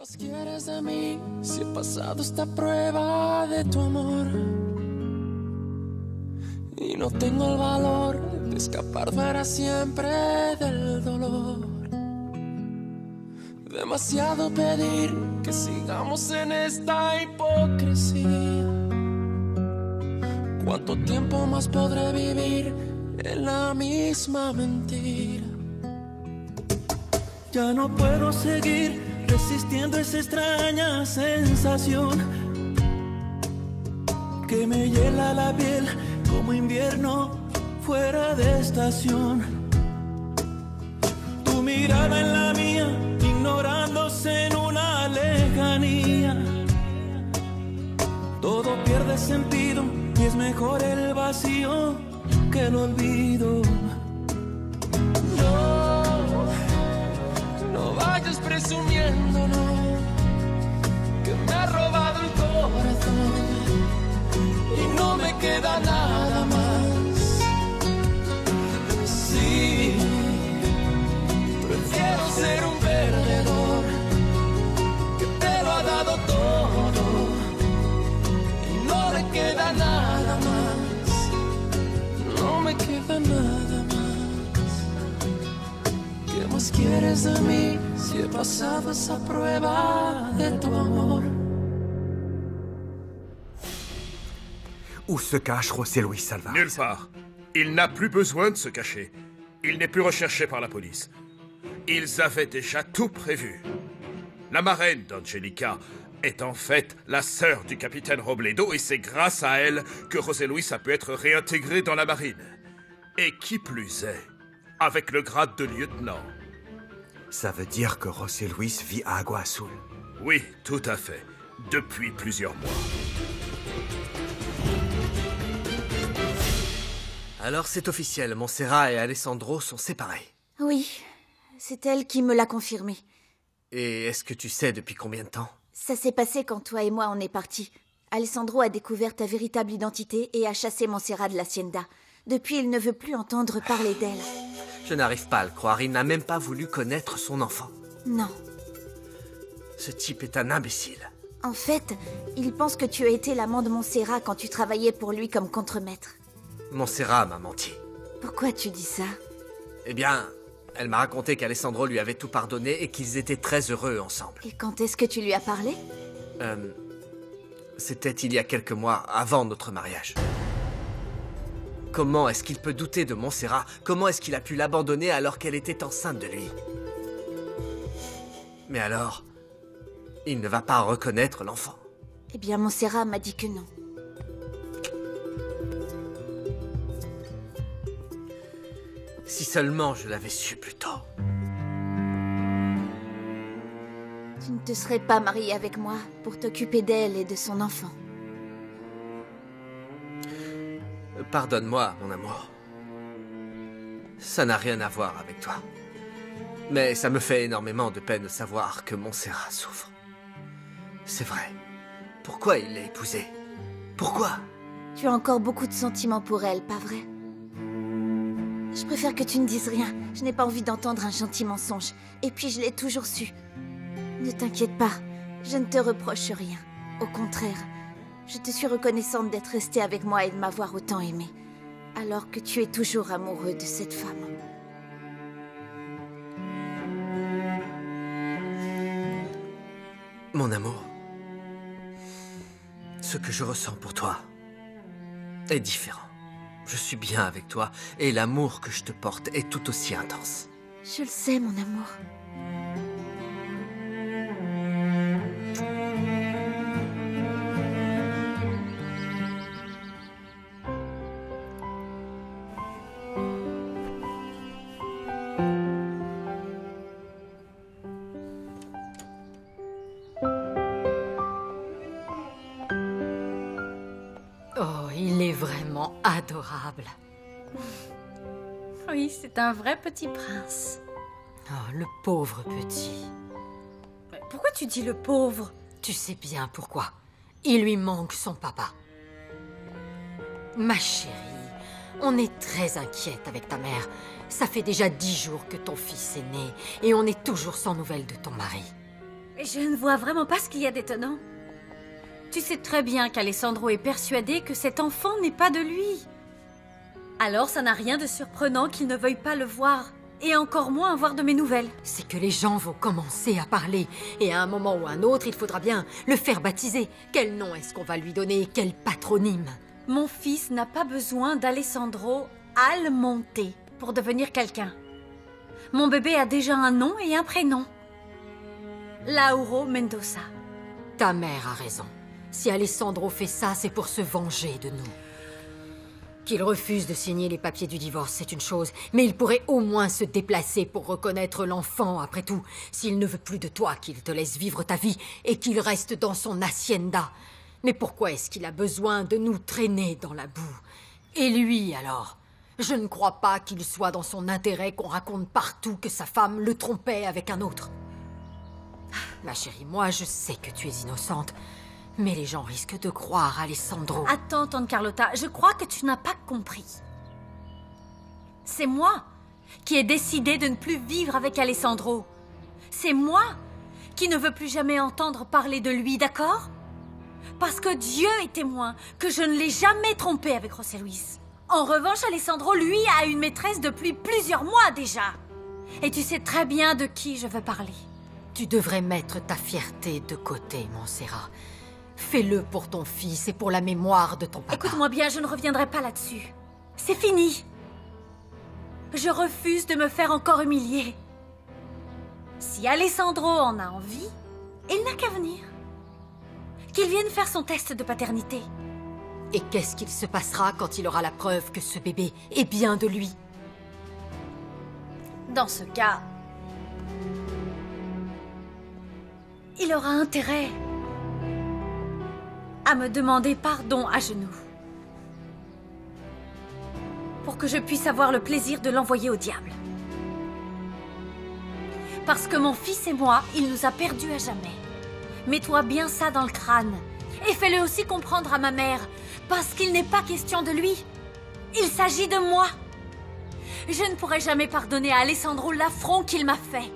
más quieres de mí si he pasado esta prueba de tu amor? Y no tengo el valor de escapar para siempre del dolor. Demasiado pedir que sigamos en esta hipocresía. ¿Cuánto tiempo más podré vivir en la misma mentira? Ya no puedo seguir resistiendo esa extraña sensación que me hiela la piel como invierno fuera de estación. Tu mirada en la mía, ignorándose en una lejanía. Todo pierde sentido y es mejor el vacío que el olvido. No vayas presumiendo, no, que me ha robado el corazón y no me queda nada más. Sí, prefiero ser un perdedor que te lo ha dado todo y no le queda nada más. No me queda nada más. ¿Qué más quieres de mí si he pasado esa prueba de tu amor? Où se cache José Luis Salvarez? Nulle part. Il n'a plus besoin de se cacher. Il n'est plus recherché par la police. Ils avaient déjà tout prévu. La marraine d'Angelica est en fait la sœur du capitaine Robledo et c'est grâce à elle que José Luis a pu être réintégré dans la marine. Et qui plus est, avec le grade de lieutenant. Ça veut dire que José Luis vit à Agua Azul. Oui, tout à fait. Depuis plusieurs mois. Alors c'est officiel, Montserrat et Alessandro sont séparés. Oui, c'est elle qui me l'a confirmé. Et est-ce que tu sais depuis combien de temps? Ça s'est passé quand toi et moi on est partis. Alessandro a découvert ta véritable identité et a chassé Montserrat de l'hacienda. Depuis, il ne veut plus entendre parler d'elle. Je n'arrive pas à le croire, il n'a même pas voulu connaître son enfant. Non. Ce type est un imbécile. En fait, il pense que tu as été l'amant de Montserrat quand tu travaillais pour lui comme contremaître. Montserrat m'a menti. Pourquoi tu dis ça? Eh bien, elle m'a raconté qu'Alessandro lui avait tout pardonné et qu'ils étaient très heureux ensemble. Et quand est-ce que tu lui as parlé? C'était il y a quelques mois, avant notre mariage. Comment est-ce qu'il peut douter de Montserrat? Comment est-ce qu'il a pu l'abandonner alors qu'elle était enceinte de lui? Mais alors, il ne va pas reconnaître l'enfant. Eh bien, Montserrat m'a dit que non. Si seulement je l'avais su plus tôt. Tu ne te serais pas marié avec moi pour t'occuper d'elle et de son enfant. Pardonne-moi, mon amour. Ça n'a rien à voir avec toi. Mais ça me fait énormément de peine de savoir que Montserrat souffre. C'est vrai. Pourquoi il l'a épousée? Pourquoi? Tu as encore beaucoup de sentiments pour elle, pas vrai? Je préfère que tu ne dises rien. Je n'ai pas envie d'entendre un gentil mensonge. Et puis je l'ai toujours su. Ne t'inquiète pas, je ne te reproche rien. Au contraire, je te suis reconnaissante d'être restée avec moi et de m'avoir autant aimée. Alors que tu es toujours amoureux de cette femme. Mon amour, ce que je ressens pour toi est différent. Je suis bien avec toi et l'amour que je te porte est tout aussi intense. Je le sais, mon amour. Oh, il est vraiment adorable. Oui, c'est un vrai petit prince. Oh, le pauvre petit. Pourquoi tu dis le pauvre? Tu sais bien pourquoi. Il lui manque son papa. Ma chérie, on est très inquiète avec ta mère. Ça fait déjà 10 jours que ton fils est né et on est toujours sans nouvelles de ton mari. Je ne vois vraiment pas ce qu'il y a d'étonnant. Tu sais très bien qu'Alessandro est persuadé que cet enfant n'est pas de lui. Alors ça n'a rien de surprenant qu'il ne veuille pas le voir, et encore moins avoir de mes nouvelles. C'est que les gens vont commencer à parler, et à un moment ou à un autre, il faudra bien le faire baptiser. Quel nom est-ce qu'on va lui donner? Quel patronyme? Mon fils n'a pas besoin d'Alessandro Almonte pour devenir quelqu'un. Mon bébé a déjà un nom et un prénom. Lauro Mendoza. Ta mère a raison. Si Alessandro fait ça, c'est pour se venger de nous. Qu'il refuse de signer les papiers du divorce, c'est une chose, mais il pourrait au moins se déplacer pour reconnaître l'enfant, après tout. S'il ne veut plus de toi, qu'il te laisse vivre ta vie et qu'il reste dans son hacienda. Mais pourquoi est-ce qu'il a besoin de nous traîner dans la boue? Et lui, alors? Je ne crois pas qu'il soit dans son intérêt qu'on raconte partout que sa femme le trompait avec un autre. Ma chérie, moi, je sais que tu es innocente, mais les gens risquent de croire Alessandro. Attends, tante Carlotta, je crois que tu n'as pas compris. C'est moi qui ai décidé de ne plus vivre avec Alessandro. C'est moi qui ne veux plus jamais entendre parler de lui, d'accord? Parce que Dieu est témoin que je ne l'ai jamais trompé avec José Luis. En revanche, Alessandro, lui, a une maîtresse depuis plusieurs mois déjà. Et tu sais très bien de qui je veux parler. Tu devrais mettre ta fierté de côté, Montserrat. Fais-le pour ton fils et pour la mémoire de ton papa. Écoute-moi bien, je ne reviendrai pas là-dessus. C'est fini. Je refuse de me faire encore humilier. Si Alessandro en a envie, il n'a qu'à venir. Qu'il vienne faire son test de paternité. Et qu'est-ce qu'il se passera quand il aura la preuve que ce bébé est bien de lui? Dans ce cas, il aura intérêt à me demander pardon à genoux. Pour que je puisse avoir le plaisir de l'envoyer au diable. Parce que mon fils et moi, il nous a perdus à jamais. Mets-toi bien ça dans le crâne. Et fais-le aussi comprendre à ma mère. Parce qu'il n'est pas question de lui. Il s'agit de moi. Je ne pourrai jamais pardonner à Alessandro l'affront qu'il m'a fait.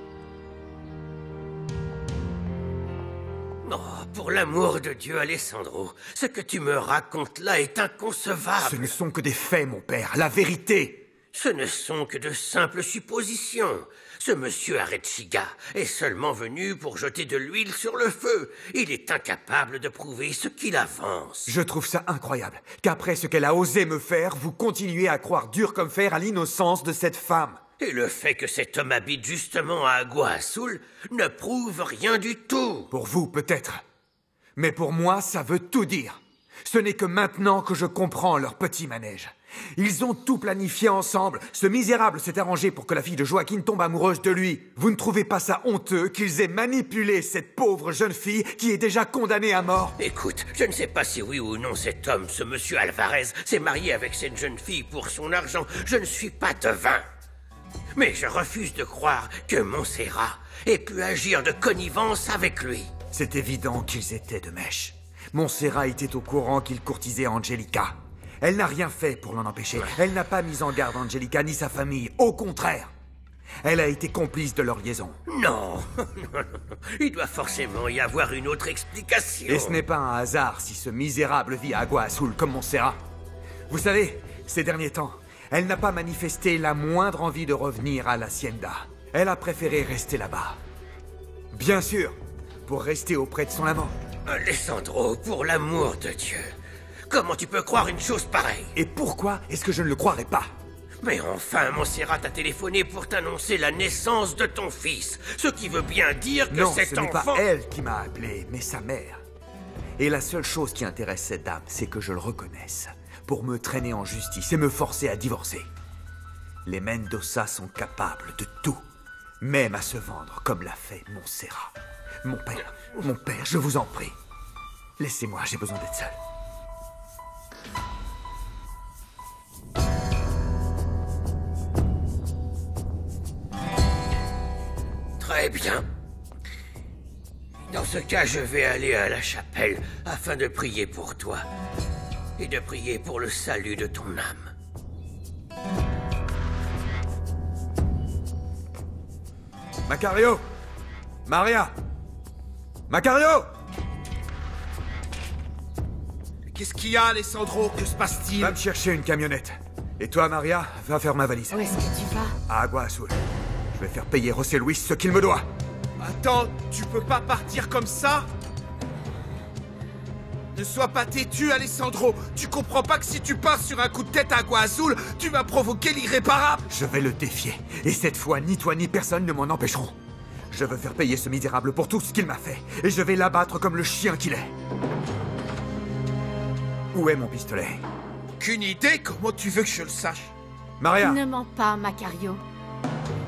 Oh, pour l'amour de Dieu, Alessandro, ce que tu me racontes là est inconcevable. Ce ne sont que des faits, mon père, la vérité. Ce ne sont que de simples suppositions. Ce monsieur Arechiga est seulement venu pour jeter de l'huile sur le feu. Il est incapable de prouver ce qu'il avance. Je trouve ça incroyable qu'après ce qu'elle a osé me faire, vous continuez à croire dur comme fer à l'innocence de cette femme. Et le fait que cet homme habite justement à Agua Azul ne prouve rien du tout. Pour vous, peut-être. Mais pour moi, ça veut tout dire. Ce n'est que maintenant que je comprends leur petit manège. Ils ont tout planifié ensemble. Ce misérable s'est arrangé pour que la fille de Joaquin tombe amoureuse de lui. Vous ne trouvez pas ça honteux qu'ils aient manipulé cette pauvre jeune fille qui est déjà condamnée à mort? Écoute, je ne sais pas si oui ou non cet homme, ce monsieur Alvarez, s'est marié avec cette jeune fille pour son argent. Je ne suis pas devin. Mais je refuse de croire que Montserrat ait pu agir de connivence avec lui. C'est évident qu'ils étaient de mèche. Montserrat était au courant qu'il courtisait Angelica. Elle n'a rien fait pour l'en empêcher. Elle n'a pas mis en garde Angelica ni sa famille. Au contraire. Elle a été complice de leur liaison. Non, il doit forcément y avoir une autre explication. Et ce n'est pas un hasard si ce misérable vit à Agua Azul comme Montserrat. Vous savez, ces derniers temps, elle n'a pas manifesté la moindre envie de revenir à l'hacienda. Elle a préféré rester là-bas. Bien sûr, pour rester auprès de son amant. Alessandro, pour l'amour de Dieu, comment tu peux croire une chose pareille? Et pourquoi est-ce que je ne le croirais pas? Mais enfin, Montserrat t'a téléphoné pour t'annoncer la naissance de ton fils. Ce qui veut bien dire que non, cet enfant... Non, ce n'est enfant... pas elle qui m'a appelé, mais sa mère. Et la seule chose qui intéresse cette dame, c'est que je le reconnaisse. Pour me traîner en justice et me forcer à divorcer. Les Mendoza sont capables de tout. Même à se vendre, comme l'a fait Montserrat. Mon père, je vous en prie. Laissez-moi, j'ai besoin d'être seul. Très bien. Dans ce cas, je vais aller à la chapelle afin de prier pour toi et de prier pour le salut de ton âme. Macario! Maria! Macario! Qu'est-ce qu'il y a, Alessandro? Que se passe-t-il? Va me chercher une camionnette. Et toi, Maria, va faire ma valise. Où est-ce que tu vas? À Agua Azul. Je vais faire payer José Luis ce qu'il me doit. Attends, tu peux pas partir comme ça? Ne sois pas têtu, Alessandro. Tu comprends pas que si tu pars sur un coup de tête à Agua Azul, tu vas provoquer l'irréparable? Je vais le défier. Et cette fois, ni toi ni personne ne m'en empêcheront. Je veux faire payer ce misérable pour tout ce qu'il m'a fait. Et je vais l'abattre comme le chien qu'il est. Où est mon pistolet? Qu'une idée? Comment tu veux que je le sache? Maria! Ne mens pas, Macario.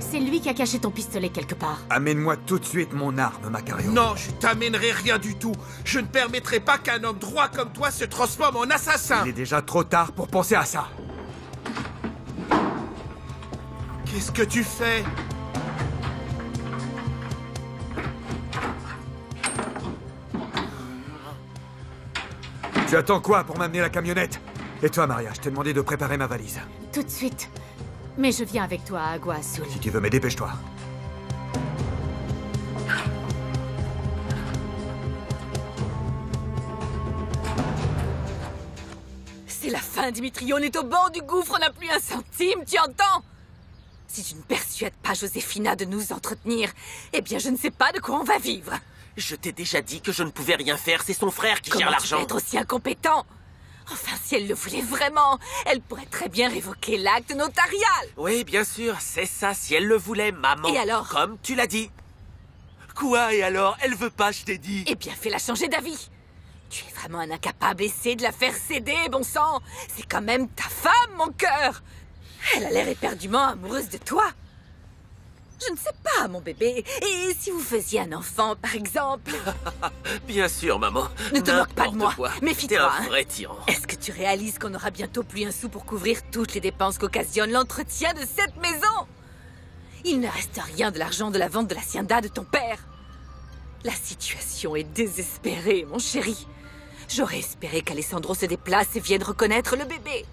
C'est lui qui a caché ton pistolet quelque part. Amène-moi tout de suite mon arme, Macario. Non, je t'amènerai rien du tout. Je ne permettrai pas qu'un homme droit comme toi se transforme en assassin. Il est déjà trop tard pour penser à ça. Qu'est-ce que tu fais? Tu attends quoi pour m'amener la camionnette? Et toi, Maria, je t'ai demandé de préparer ma valise. Tout de suite. Mais je viens avec toi à Agua Azul. Si tu veux, mais dépêche-toi. C'est la fin, Dimitri. On est au bord du gouffre, on n'a plus un centime, tu entends? Si tu ne persuades pas Josefina de nous entretenir, eh bien je ne sais pas de quoi on va vivre. Je t'ai déjà dit que je ne pouvais rien faire, c'est son frère qui gère Comment tu l'argent. peux être aussi incompétent? Enfin, si elle le voulait vraiment, elle pourrait très bien révoquer l'acte notarial. Oui, bien sûr, c'est ça, si elle le voulait, maman. Et alors? Comme tu l'as dit. Quoi, et alors? Elle veut pas, je t'ai dit. Eh bien, fais-la changer d'avis. Tu es vraiment un incapable, essaie de la faire céder, bon sang. C'est quand même ta femme, mon cœur. Elle a l'air éperdument amoureuse de toi. Je ne sais pas, mon bébé. Et si vous faisiez un enfant, par exemple? Bien sûr, maman. Ne te moque pas de moi. Méfie-toi. T'es un hein. vrai tyran. Est-ce que tu réalises qu'on n'aura bientôt plus un sou pour couvrir toutes les dépenses qu'occasionne l'entretien de cette maison? Il ne reste rien de l'argent de la vente de l'hacienda de ton père. La situation est désespérée, mon chéri. J'aurais espéré qu'Alessandro se déplace et vienne reconnaître le bébé.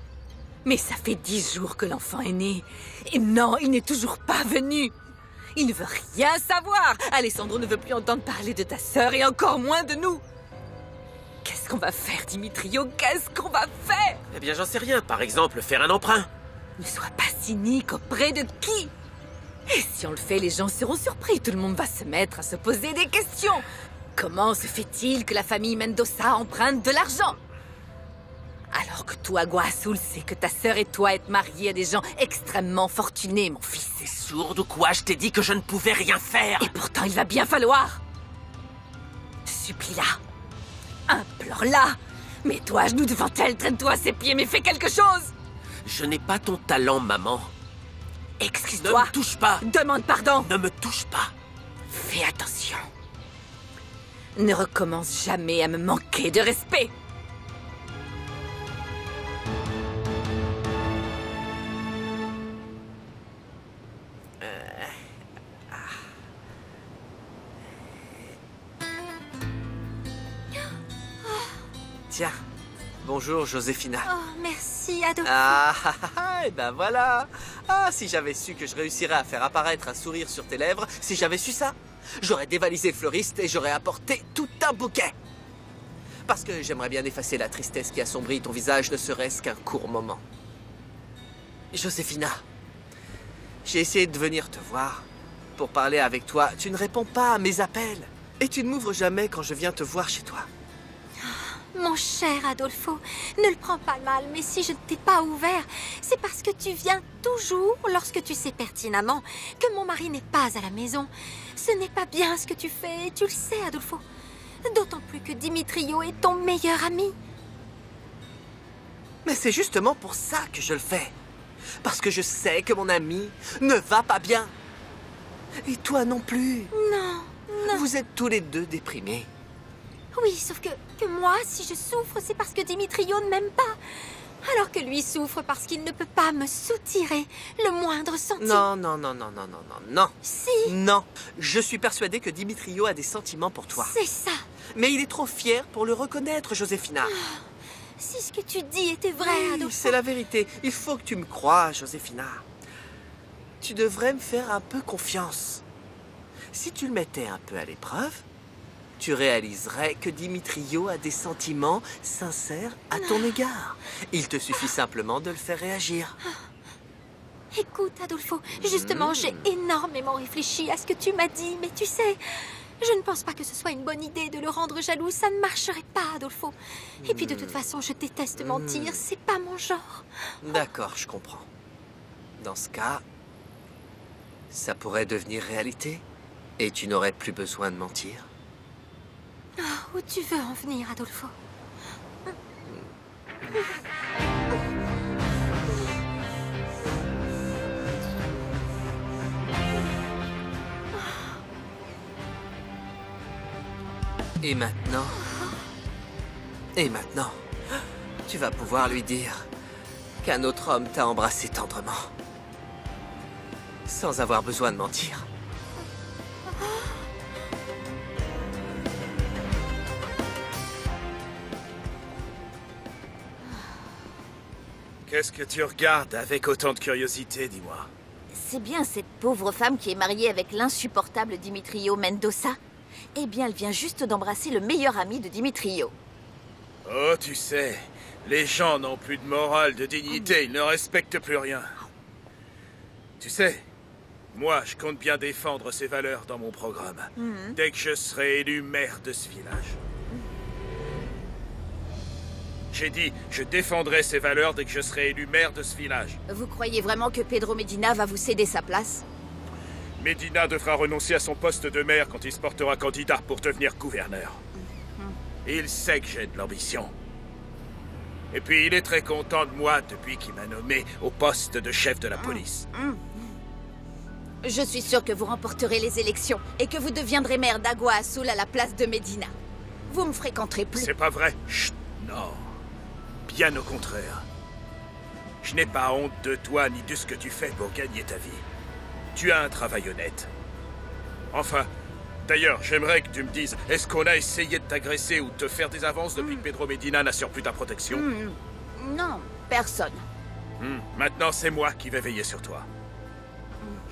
Mais ça fait 10 jours que l'enfant est né. Et non, il n'est toujours pas venu. Il ne veut rien savoir. Alessandro ne veut plus entendre parler de ta sœur et encore moins de nous. Qu'est-ce qu'on va faire, Dimitrio? Qu'est-ce qu'on va faire? Eh bien, j'en sais rien. Par exemple, faire un emprunt. Ne sois pas cynique. Auprès de qui? Et si on le fait, les gens seront surpris. Tout le monde va se mettre à se poser des questions. Comment se fait-il que la famille Mendoza emprunte de l'argent? Alors que toi, Agua Azul, sait que ta sœur et toi êtes mariés à des gens extrêmement fortunés, mon fils. T'es sourde ou quoi? Je t'ai dit que je ne pouvais rien faire. Et pourtant, il va bien falloir. Supplie-la. Implore-la. Mets-toi à genoux devant elle, traîne-toi à ses pieds, mais fais quelque chose. Je n'ai pas ton talent, maman. Ne Excuse-toi. me touche pas. Demande pardon. Ne me touche pas. Fais attention. Ne recommence jamais à me manquer de respect. Tiens, bonjour Josefina. Oh, merci, Adolfo. Et ben voilà. Si j'avais su que je réussirais à faire apparaître un sourire sur tes lèvres, si j'avais su ça, j'aurais dévalisé le fleuriste et j'aurais apporté tout un bouquet. Parce que j'aimerais bien effacer la tristesse qui assombrit ton visage, ne serait-ce qu'un court moment. Josefina, j'ai essayé de venir te voir pour parler avec toi. Tu ne réponds pas à mes appels et tu ne m'ouvres jamais quand je viens te voir chez toi. Mon cher Adolfo, ne le prends pas mal, mais si je ne t'ai pas ouvert, c'est parce que tu viens toujours lorsque tu sais pertinemment que mon mari n'est pas à la maison. Ce n'est pas bien ce que tu fais, et tu le sais, Adolfo. D'autant plus que Dimitrio est ton meilleur ami. Mais c'est justement pour ça que je le fais. Parce que je sais que mon ami ne va pas bien. Et toi non plus. Non, non. Vous êtes tous les deux déprimés. Oui, sauf que moi, si je souffre, c'est parce que Dimitrio ne m'aime pas. Alors que lui souffre parce qu'il ne peut pas me soutirer le moindre sentiment. Non. Si. Non, je suis persuadée que Dimitrio a des sentiments pour toi. C'est ça. Mais il est trop fier pour le reconnaître, Josefina. Si ce que tu dis était vrai, Oui, Adolfo. c'est la vérité. Il faut que tu me croies, Josefina. Tu devrais me faire un peu confiance. Si tu le mettais un peu à l'épreuve, tu réaliserais que Dimitrio a des sentiments sincères à ton égard. Il te suffit simplement de le faire réagir. Écoute, Adolfo, justement, j'ai énormément réfléchi à ce que tu m'as dit, mais tu sais, je ne pense pas que ce soit une bonne idée de le rendre jaloux. Ça ne marcherait pas, Adolfo. Et puis, de toute façon, je déteste mentir. C'est pas mon genre. D'accord, je comprends. Dans ce cas, ça pourrait devenir réalité et tu n'aurais plus besoin de mentir. Où tu veux en venir, Adolfo? Et maintenant, tu vas pouvoir lui dire qu'un autre homme t'a embrassé tendrement, sans avoir besoin de mentir. Qu'est-ce que tu regardes avec autant de curiosité, dis-moi? C'est bien cette pauvre femme qui est mariée avec l'insupportable Dimitrio Mendoza. Eh bien, elle vient juste d'embrasser le meilleur ami de Dimitrio. Oh, tu sais, les gens n'ont plus de morale, de dignité, ils ne respectent plus rien. Tu sais, moi, je compte bien défendre ces valeurs dans mon programme, dès que je serai élu maire de ce village. J'ai dit, je défendrai ces valeurs dès que je serai élu maire de ce village. Vous croyez vraiment que Pedro Medina va vous céder sa place? Medina devra renoncer à son poste de maire quand il se portera candidat pour devenir gouverneur. Il sait que j'ai de l'ambition. Et puis il est très content de moi depuis qu'il m'a nommé au poste de chef de la police. Je suis sûre que vous remporterez les élections et que vous deviendrez maire d'Agua Azul à la place de Medina. Vous me fréquenterez plus. C'est pas vrai. Chut, non. Bien au contraire. Je n'ai pas honte de toi ni de ce que tu fais pour gagner ta vie. Tu as un travail honnête. Enfin, d'ailleurs, j'aimerais que tu me dises, est-ce qu'on a essayé de t'agresser ou de te faire des avances depuis que Pedro Medina n'assure plus ta protection? Non, personne. Maintenant, c'est moi qui vais veiller sur toi.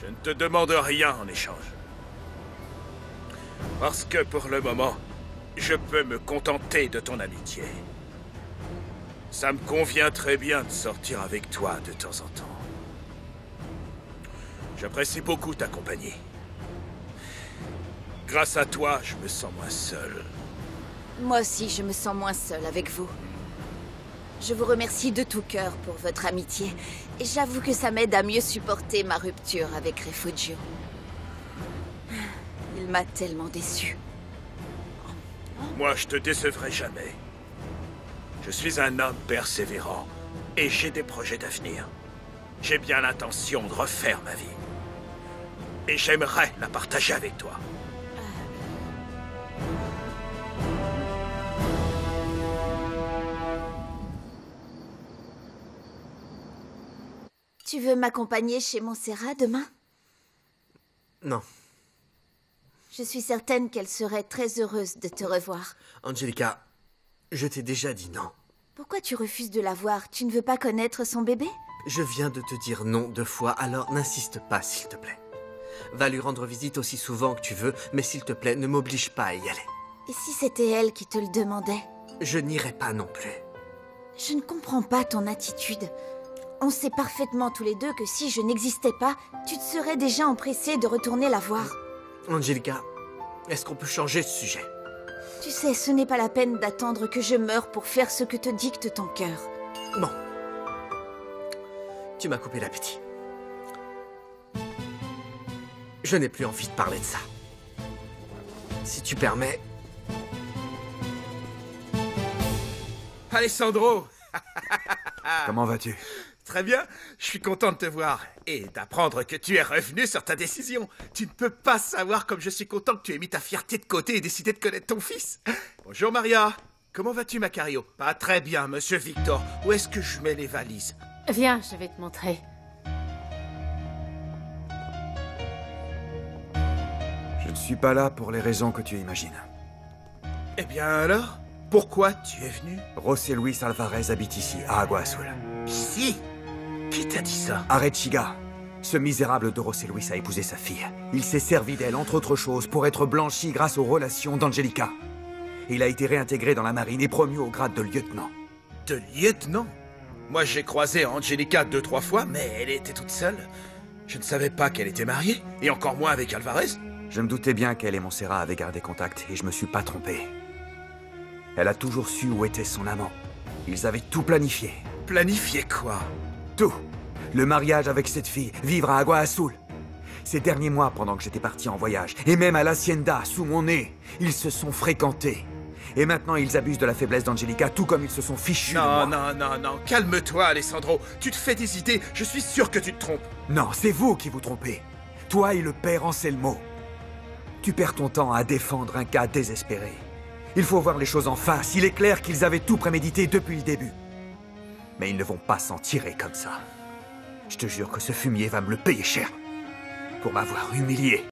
Je ne te demande rien en échange. Parce que pour le moment, je peux me contenter de ton amitié. Ça me convient très bien de sortir avec toi de temps en temps. J'apprécie beaucoup ta compagnie. Grâce à toi, je me sens moins seul. Moi aussi, je me sens moins seule avec vous. Je vous remercie de tout cœur pour votre amitié. Et j'avoue que ça m'aide à mieux supporter ma rupture avec Refugio. Il m'a tellement déçue. Moi, je te décevrai jamais. Je suis un homme persévérant. Et j'ai des projets d'avenir. J'ai bien l'intention de refaire ma vie. Et j'aimerais la partager avec toi. Tu veux m'accompagner chez Montserrat demain? Non. Je suis certaine qu'elle serait très heureuse de te revoir. Angelica, je t'ai déjà dit non. Pourquoi tu refuses de la voir? Tu ne veux pas connaître son bébé? Je viens de te dire non 2 fois, alors n'insiste pas, s'il te plaît. Va lui rendre visite aussi souvent que tu veux, mais s'il te plaît, ne m'oblige pas à y aller. Et si c'était elle qui te le demandait? Je n'irai pas non plus. Je ne comprends pas ton attitude. On sait parfaitement tous les deux que si je n'existais pas, tu te serais déjà empressé de retourner la voir. Angelica, est-ce qu'on peut changer de sujet? Tu sais, ce n'est pas la peine d'attendre que je meure pour faire ce que te dicte ton cœur. Bon. Tu m'as coupé l'appétit. Je n'ai plus envie de parler de ça. Si tu permets... Alessandro! Comment vas-tu? Très bien, je suis content de te voir et d'apprendre que tu es revenu sur ta décision. Tu ne peux pas savoir comme je suis content que tu aies mis ta fierté de côté et décidé de connaître ton fils. Bonjour Maria, comment vas-tu Macario? Pas très bien, monsieur Victor. Où est-ce que je mets les valises? Viens, je vais te montrer. Je ne suis pas là pour les raisons que tu imagines. Eh bien alors, pourquoi tu es venu? José Luis Alvarez habite ici, à Agua Azul. Ici? Qui t'a dit ça? Arechiga, Ce misérable de José Luis a épousé sa fille. Il s'est servi d'elle, entre autres choses, pour être blanchi grâce aux relations d'Angelica. Il a été réintégré dans la marine et promu au grade de lieutenant. De lieutenant? Moi, j'ai croisé Angelica 2-3 fois, mais elle était toute seule. Je ne savais pas qu'elle était mariée, et encore moins avec Alvarez. Je me doutais bien qu'elle et Montserrat avaient gardé contact, et je me suis pas trompé. Elle a toujours su où était son amant. Ils avaient tout planifié. Planifié quoi? Tout. Le mariage avec cette fille, vivre à Agua Azul. Ces derniers mois, pendant que j'étais parti en voyage, et même à l'hacienda, sous mon nez, ils se sont fréquentés. Et maintenant, ils abusent de la faiblesse d'Angelica, tout comme ils se sont fichus de moi. Non, calme-toi, Alessandro. Tu te fais des idées, je suis sûr que tu te trompes. Non, c'est vous qui vous trompez. Toi et le père Anselmo. Tu perds ton temps à défendre un cas désespéré. Il faut voir les choses en face. Il est clair qu'ils avaient tout prémédité depuis le début. Mais ils ne vont pas s'en tirer comme ça. Je te jure que ce fumier va me le payer cher. Pour m'avoir humilié.